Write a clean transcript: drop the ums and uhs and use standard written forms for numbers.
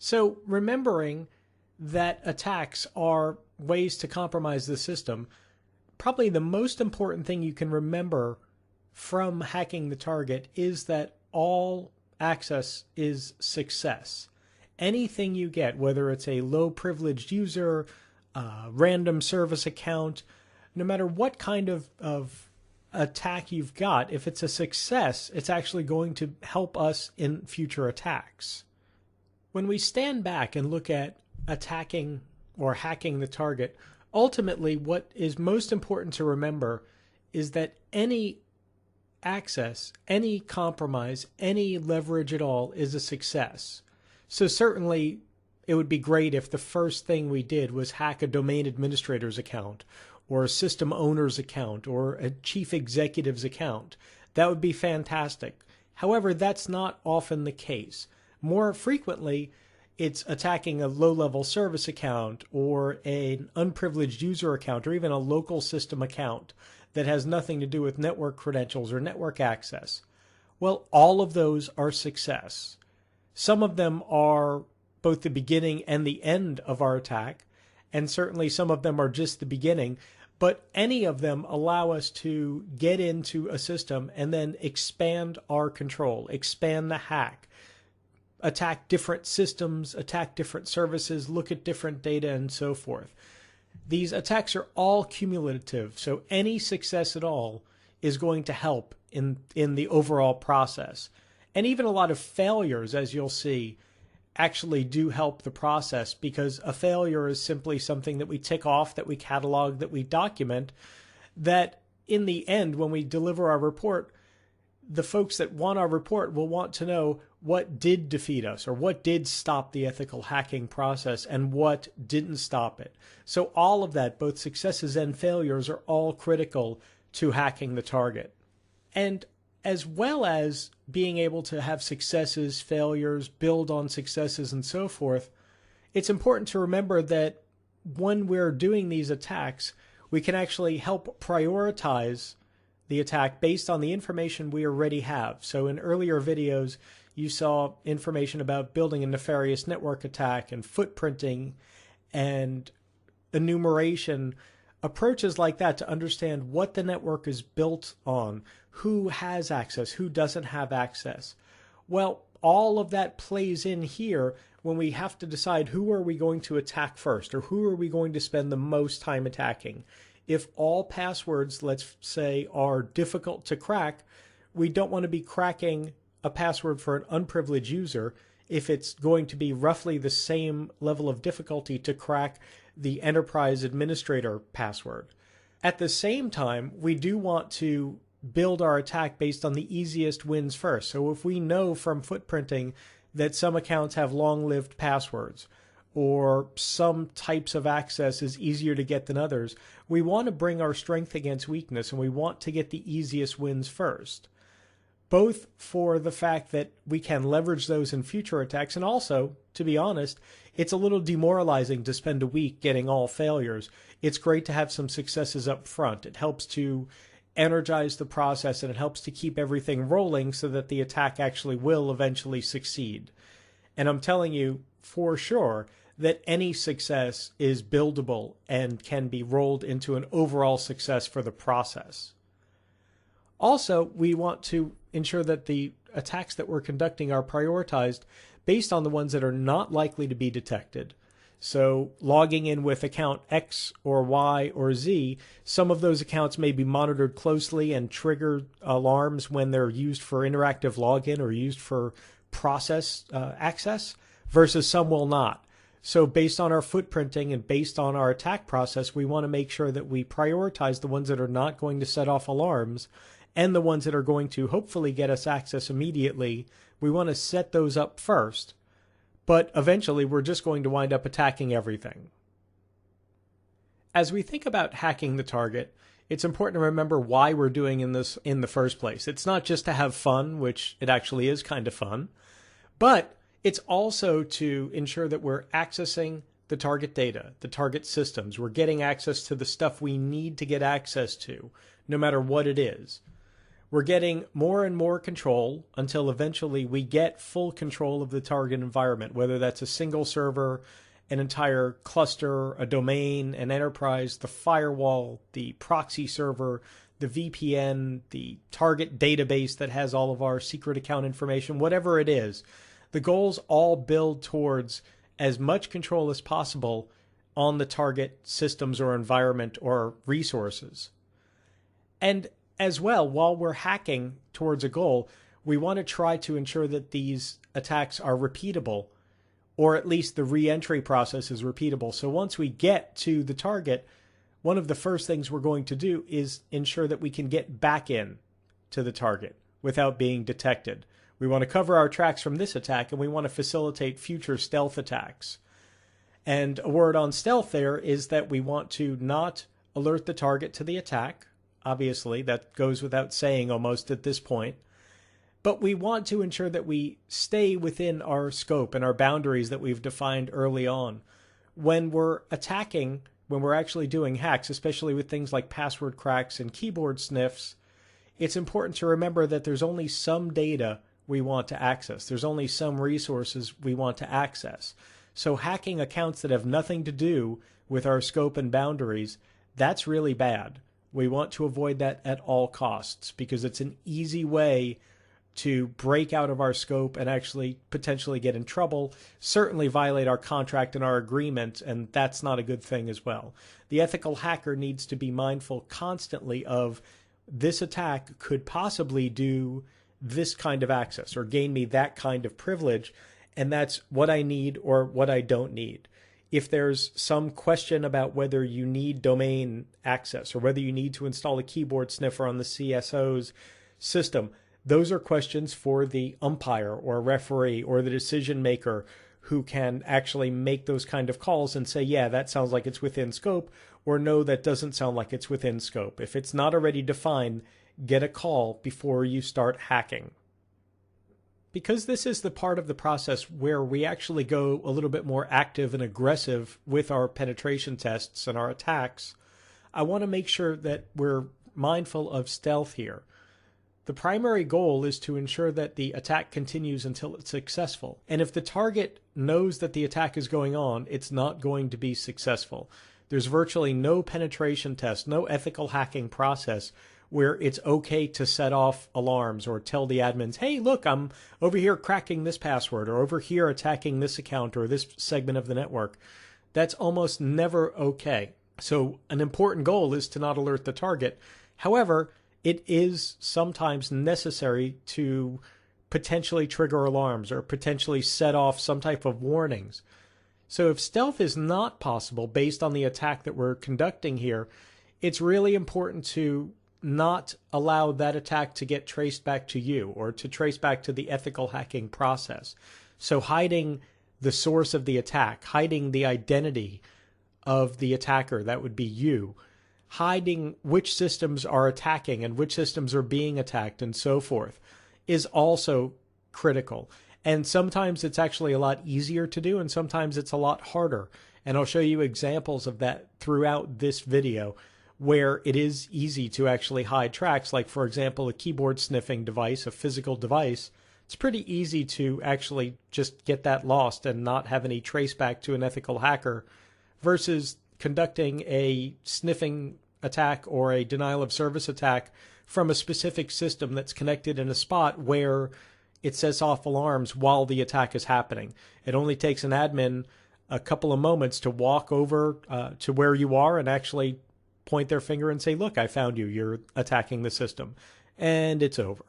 So remembering that attacks are ways to compromise the system, probably the most important thing you can remember from hacking the target is that all access is success. Anything you get, whether it's a low privileged user, random service account, no matter what kind of attack you've got, if it's a success, it's actually going to help us in future attacks. When we stand back and look at attacking or hacking the target, ultimately what is most important to remember is that any access, any compromise, any leverage at all is a success. So certainly it would be great if the first thing we did was hack a domain administrator's account or a system owner's account or a chief executive's account. That would be fantastic. However, that's not often the case. More frequently, it's attacking a low-level service account or an unprivileged user account or even a local system account that has nothing to do with network credentials or network access. Well, all of those are success. Some of them are both the beginning and the end of our attack, and certainly some of them are just the beginning, but any of them allow us to get into a system and then expand our control, expand the hack, attack different systems, attack different services, look at different data, and so forth. These attacks are all cumulative, so any success at all is going to help in the overall process. And even a lot of failures, as you'll see, actually do help the process, because a failure is simply something that we tick off, that we catalog, that we document, that in the end, when we deliver our report, the folks that want our report will want to know what did defeat us or what did stop the ethical hacking process and what didn't stop it. So all of that, both successes and failures, are all critical to hacking the target. And as well as being able to have successes, failures, build on successes, and so forth, it's important to remember that when we're doing these attacks, we can actually help prioritize the attack based on the information we already have. So in earlier videos, you saw information about building a nefarious network attack and footprinting and enumeration, approaches like that to understand what the network is built on, who has access, who doesn't have access. Well, all of that plays in here when we have to decide who are we going to attack first, or who are we going to spend the most time attacking. If all passwords, let's say, are difficult to crack, we don't want to be cracking a password for an unprivileged user if it's going to be roughly the same level of difficulty to crack the enterprise administrator password. At the same time, we do want to build our attack based on the easiest wins first. So if we know from footprinting that some accounts have long-lived passwords, or some types of access is easier to get than others, we want to bring our strength against weakness, and we want to get the easiest wins first. Both for the fact that we can leverage those in future attacks, and also, to be honest, it's a little demoralizing to spend a week getting all failures. It's great to have some successes up front. It helps to energize the process, and it helps to keep everything rolling so that the attack actually will eventually succeed. And I'm telling you for sure that any success is buildable and can be rolled into an overall success for the process. Also, we want to ensure that the attacks that we're conducting are prioritized based on the ones that are not likely to be detected. So logging in with account X or Y or Z, some of those accounts may be monitored closely and trigger alarms when they're used for interactive login or used for process access, versus some will not. So based on our footprinting and based on our attack process, we want to make sure that we prioritize the ones that are not going to set off alarms and the ones that are going to hopefully get us access immediately. We want to set those up first, but eventually we're just going to wind up attacking everything. As we think about hacking the target, it's important to remember why we're doing this in the first place. It's not just to have fun, which it actually is kind of fun, but it's also to ensure that we're accessing the target data, the target systems. We're getting access to the stuff we need to get access to, no matter what it is. We're getting more and more control until eventually we get full control of the target environment, whether that's a single server, an entire cluster, a domain, an enterprise, the firewall, the proxy server, the VPN, the target database that has all of our secret account information, whatever it is. The goals all build towards as much control as possible on the target systems or environment or resources. And as well, while we're hacking towards a goal, we want to try to ensure that these attacks are repeatable, or at least the re-entry process is repeatable. So once we get to the target, one of the first things we're going to do is ensure that we can get back in to the target without being detected. We want to cover our tracks from this attack, and we want to facilitate future stealth attacks. And a word on stealth there is that we want to not alert the target to the attack. Obviously, that goes without saying almost at this point. But we want to ensure that we stay within our scope and our boundaries that we've defined early on. When we're attacking, when we're actually doing hacks, especially with things like password cracks and keyboard sniffs, it's important to remember that there's only some data we want to access. There's only some resources we want to access. So hacking accounts that have nothing to do with our scope and boundaries, that's really bad. We want to avoid that at all costs because it's an easy way to break out of our scope and actually potentially get in trouble, certainly violate our contract and our agreement, and that's not a good thing as well. The ethical hacker needs to be mindful constantly of this attack could possibly do this kind of access or gain me that kind of privilege, and that's what I need or what I don't need. If there's some question about whether you need domain access or whether you need to install a keyboard sniffer on the CSO's system, those are questions for the umpire or referee or the decision maker who can actually make those kind of calls and say, yeah, that sounds like it's within scope, or no, that doesn't sound like it's within scope. If it's not already defined, get a call before you start hacking. Because this is the part of the process where we actually go a little bit more active and aggressive with our penetration tests and our attacks, I want to make sure that we're mindful of stealth here. The primary goal is to ensure that the attack continues until it's successful. And if the target knows that the attack is going on, it's not going to be successful. There's virtually no penetration test, no ethical hacking process where it's okay to set off alarms or tell the admins, hey, look, I'm over here cracking this password or over here attacking this account or this segment of the network. That's almost never okay. So an important goal is to not alert the target. However, it is sometimes necessary to potentially trigger alarms or potentially set off some type of warnings. So if stealth is not possible based on the attack that we're conducting here, it's really important to not allow that attack to get traced back to you or to trace back to the ethical hacking process. So hiding the source of the attack, hiding the identity of the attacker, that would be you, hiding which systems are attacking and which systems are being attacked and so forth, is also critical. And sometimes it's actually a lot easier to do and sometimes it's a lot harder. And I'll show you examples of that throughout this video where it is easy to actually hide tracks, like, for example, a keyboard sniffing device, a physical device. It's pretty easy to actually just get that lost and not have any trace back to an ethical hacker versus conducting a sniffing attack or a denial of service attack from a specific system that's connected in a spot where it sets off alarms while the attack is happening. It only takes an admin a couple of moments to walk over to where you are and actually point their finger and say, look, I found you, you're attacking the system. And it's over.